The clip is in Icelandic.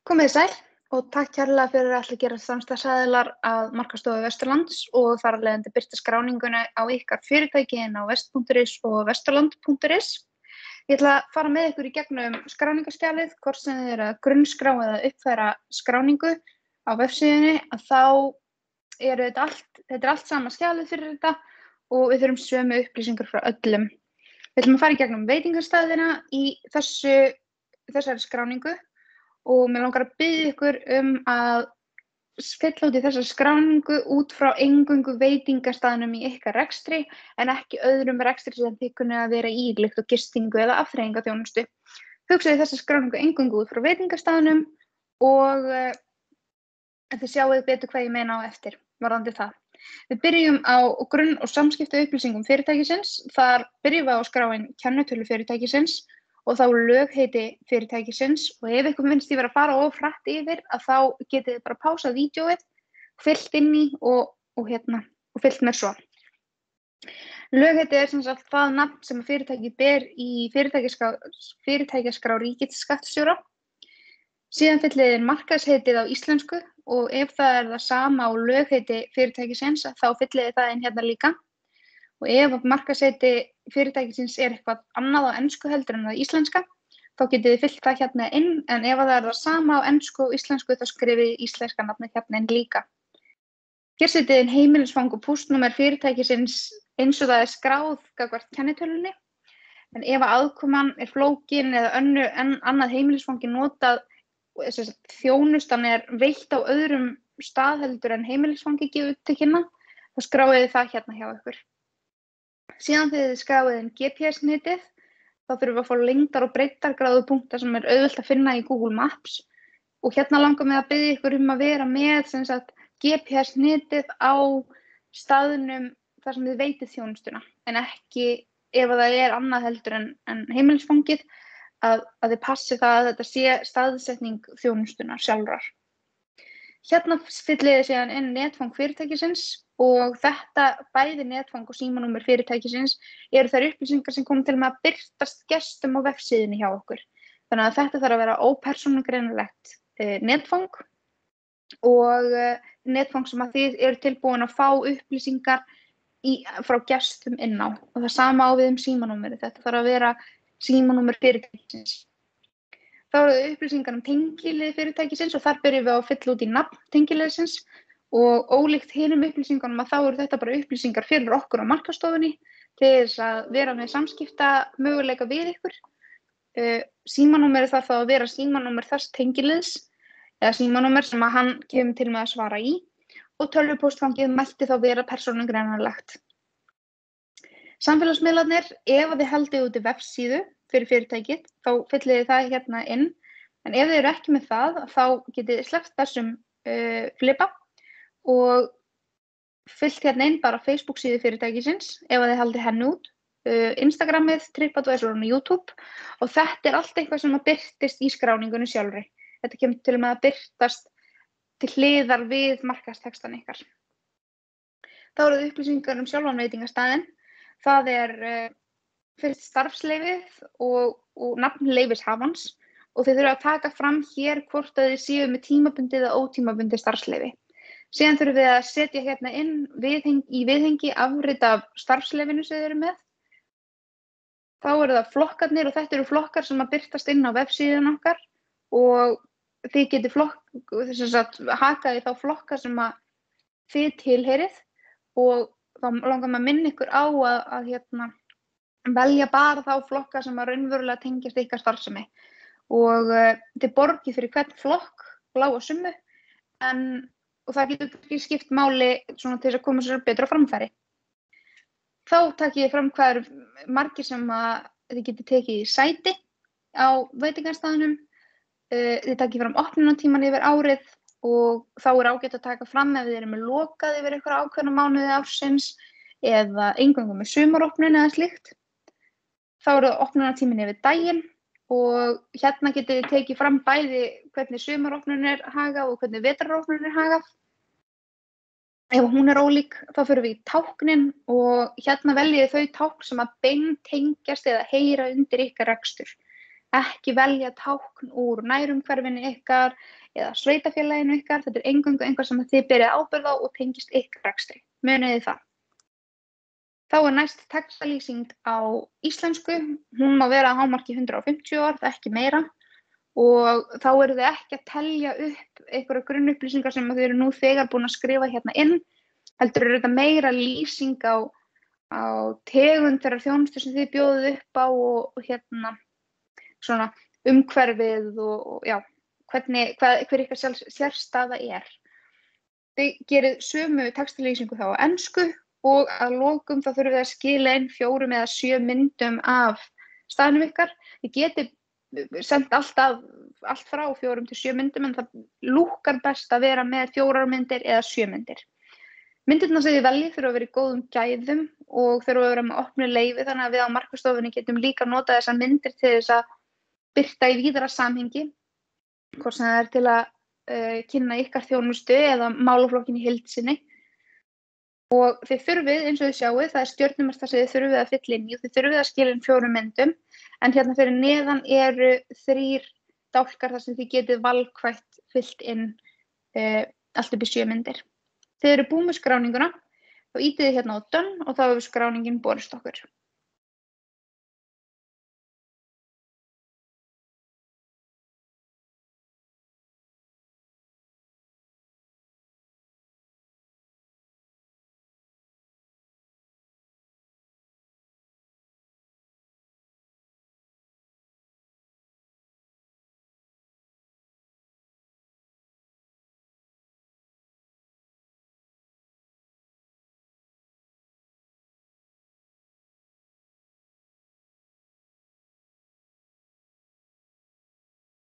Komið þið sæl og takk kærlega fyrir að ætla að gera samstarfsaðilar að Markaðsstofu Vesturlands og þar af leiðandi birta skráninguna á ykkar fyrirtæki inn á vest.is og vesturland.is. Ég ætla að fara með ykkur í gegnum skráningarskjalið, hvort sem þið eru að grunnskrá eða uppfæra skráningu á vefsíðunni, að þá þetta er allt sama skjalið fyrir þetta og við þurfum sömu upplýsingar frá öllum. Við ætlum að fara í gegnum veitingastaðina í þessari skráningu og mér langar að biðja ykkur að fylla út í þessa skráningu út frá eingöngu veitingastaðnum í ykkar rekstri en ekki öðrum rekstri sem þið kunnið að vera í, líkt og gistingu eða afþreyingarþjónustu. Hugsaðu þessa skráningu eingöngu út frá veitingastaðnum og þið sjáið betur hvað ég meina á eftir varðandi það. Við byrjum á grunn- og samskiptaupplýsingum fyrirtækisins. Þar byrjum við á að skrá inn kennitölu fyrirtækisins og þá lögheiti fyrirtækisins og ef ykkur finnst ég vera að fara of hratt yfir að þá getið þið bara pásað vídeóið, fyllt inn í og fyllt með svo. Lögheiti er sem sagt það nafn sem fyrirtækið ber í fyrirtækjaskrá ríkisskattstjóra. Síðan fyllið þið markaðsheitið á íslensku og ef það er það sama á lögheiti fyrirtækisins þá fyllið þið það inn hérna líka. Og ef markaðsheiti fyrirtækisins er eitthvað annað á ensku heldur en það íslenska, þá getið þið fyllt það hérna inn, en ef það er það sama á ensku og íslensku þá skrifið íslenska nafnið hérna inn líka. Hér setið inn heimilisfang og póstnúmer fyrirtækisins eins og það er skráð gagnvart kennitölunni, en ef aðkoman er flókin eða annað heimilisfangi notað, þjónustan er veitt á öðrum stað heldur en heimilisfangi gefur til kynna, þá skráið þið það hérna hjá ykkur. Síðan þegar þið skráið inn GPS-netið, þá þurfum við að fá lengdar og breiddargráðu punkta sem er auðvelt að finna í Google Maps og hérna langar mig að biðja ykkur að vera með GPS-netið á staðnum þar sem þið veitið þjónustuna, en ekki ef það er annað heldur en heimilisfangið að þið passi það að þetta sé staðsetning þjónustunar sjálfrar. Hérna fyllið þið síðan inn netfang fyrirtækisins og þetta bæði netfang og símanúmer fyrirtækisins eru þær upplýsingar sem kom til með að birtast gestum á vefsíðunni hjá okkur. Þannig að þetta þarf að vera ópersónugreinanlegt netfang og netfang sem að þið eru tilbúin að fá upplýsingar frá gestum inn á og það sama á við símanúmerið. Þetta þarf að vera símanúmer fyrirtækisins. Þá eru það upplýsingar tengilið fyrirtækisins og þar byrjum við að fylla út í nafn tengiliðsins og ólíkt hinum upplýsingunum að þá eru þetta bara upplýsingar fyrir okkur á markaðsstofunni til þess að vera með samskipta möguleika við ykkur. Símanúmerið þarf þá að vera símanúmer þess tengiliðs eða símanúmer sem að hann kemur til með að svara í og tölvupóstfangið mætti þá vera persónugreinanlegt. Samfélagsmiðlarnir, ef þið haldið út í vefsíðu fyrir fyrirtækið, þá fyllið þið það hérna inn, en ef þið eru ekki með það, þá getið þið sleppt þessum flipa og fyllt hérna inn bara Facebook síðu fyrirtækisins, ef þið haldið henni út, Instagramið, TripAdvisor og YouTube og þetta er allt eitthvað sem að birtist í skráningunni sjálfri. Þetta kemur til með að birtast til hliðar við markaðstextan ykkar. Þá eru það upplýsingar sjálfan veitingastaðinn. Það er fyrst starfsleyfið og nafn leyfishafans og þið þurfa að taka fram hér hvort að þið séu með tímabundið eða ótímabundið starfsleyfi. Síðan þurfum við að setja hérna inn í viðhengi afrit af starfsleyfinu sem þið eru með. Þá eru það flokkarnir og þetta eru flokkar sem að birtast inn á vefsíðun okkar og þið getið hakaði þá flokka sem að þið tilheyrið og þá langar maður að minna ykkur á að velja bara þá flokka sem að raunverulega tengjast ykkar starfsemi og þið borgið fyrir hvern flokk bláa summu og það getur ekki skipt máli til þess að koma sér betur á framfæri. Þá takið ég fram hvað eru margir sem að þið getið tekið í sæti á veitingastaðnum, þið takið fram opnunartíman yfir árið og þá er ágætt að taka fram ef þið eru með lokað yfir einhverja ákveðna mánuði ársins eða eingöngu með sumaropnun eða slíkt. Þá eru það opnunartíminn yfir daginn og hérna getið þið tekið fram bæði hvernig sumaropnun er hagað og hvernig vetraropnun er hagað. Ef hún er ólík þá förum við í táknin og hérna veljið þau tákn sem að beintengjast eða heyra undir ykkar rekstur. ekki velja tákn úr nærumhverfinu ykkar eða sveitarfélaginu ykkar. Þetta eingöngu einhver sem þið berið ábyrgð á og tengist ykkar rekstri. Munið þið það. Þá næst textalýsing á íslensku. Hún má vera að hámarki 150 orð, ekki meira. Og þá eru þið ekki að telja upp einhverja grunnupplýsingar sem þið eru nú þegar búin að skrifa hérna inn. Heldur eru þetta meira lýsing á tegund þeirrar þjónustu sem þið bjóðið upp á og hérna svona umhverfið og já, hver ykkar sérstaða er. Þið gerið sömu textalýsingu þá á ensku og að lokum þá þurfið að skila inn 4 eða 7 myndum af staðnum ykkar. Þið getið sendt allt frá 4 til 7 myndum en það lúkkar best að vera með 4 myndir eða 7 myndir. Myndirnar sem þið veljið þurfa að vera í góðum gæðum og þurfa að vera með opnu leyfi þannig að við á markastofunni getum líka notað þessar myndir til þess að birta í víðara samhengi, hvort sem það er til að kynna ykkar þjónustu eða málaflokkin í heild sinni. Og þið þurfið, eins og þið sjáið, það er stjörnumerkt sem þið þurfið að fylla inn í og þið þurfið að skila inn 4 myndum, en hérna fyrir neðan eru 3 dálkar þar sem þið getið valkvætt fyllt inn allt upp í 7 myndir. Þið eru búin með skráninguna, þá ítið þið hérna á done og þá hefur skráningin borist okkur.